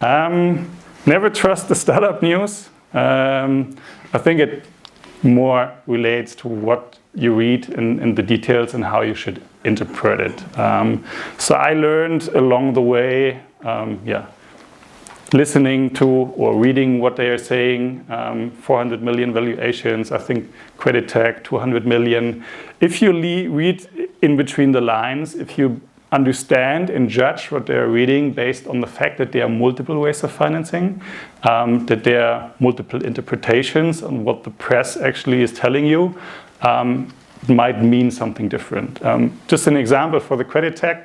Never trust the startup news. I think it more relates to what you read in the details and how you should interpret it. So I learned along the way, listening to or reading what they are saying, 400 million valuations, I think credit tag 200 million. If you read in between the lines, if you understand and judge what they're reading based on the fact that there are multiple ways of financing, that there are multiple interpretations on what the press actually is telling you, it might mean something different. Just an example for the credit tag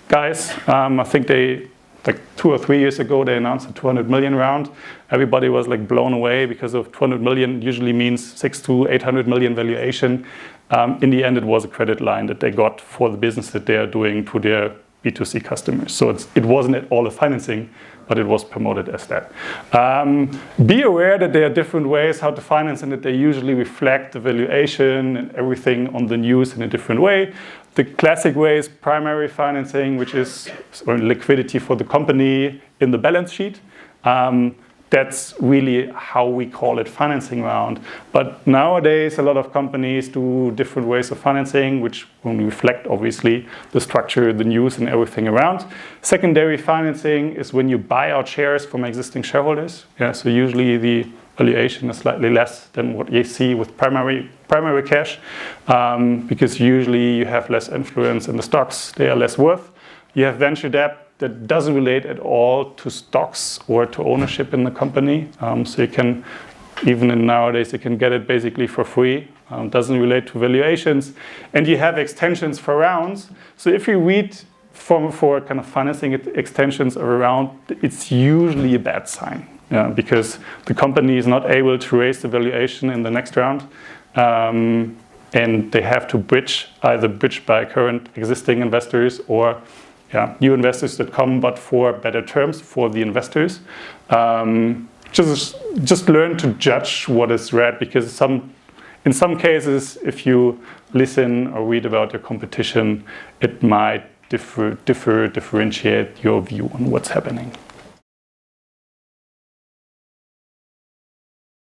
guys, I think they, like 2 or 3 years ago, they announced a 200 million round. Everybody was like blown away because of 200 million usually means 600 to 800 million valuation. In the end, it was a credit line that they got for the business that they are doing to their B2C customers. So it wasn't at all a financing, but it was promoted as that. Be aware that there are different ways how to finance and that they usually reflect the valuation and everything on the news in a different way. The classic way is primary financing, which is liquidity for the company in the balance sheet. That's really how we call it financing round. But nowadays, a lot of companies do different ways of financing, which will reflect, obviously, the structure, the news, and everything around. Secondary financing is when you buy out shares from existing shareholders. Yeah, so usually the valuation is slightly less than what you see with primary cash, because usually you have less influence in the stocks, they are less worth. You have venture debt that doesn't relate at all to stocks or to ownership in the company. So you can, even nowadays, you can get it basically for free. Doesn't relate to valuations. And you have extensions for rounds. So if you read for kind of financing extensions of a round, it's usually a bad sign. Because the company is not able to raise the valuation in the next round. And they have to either bridge by current existing investors or new investors that come, but for better terms for the investors. Just learn to judge what is read, because in some cases, if you listen or read about your competition, it might differentiate your view on what's happening.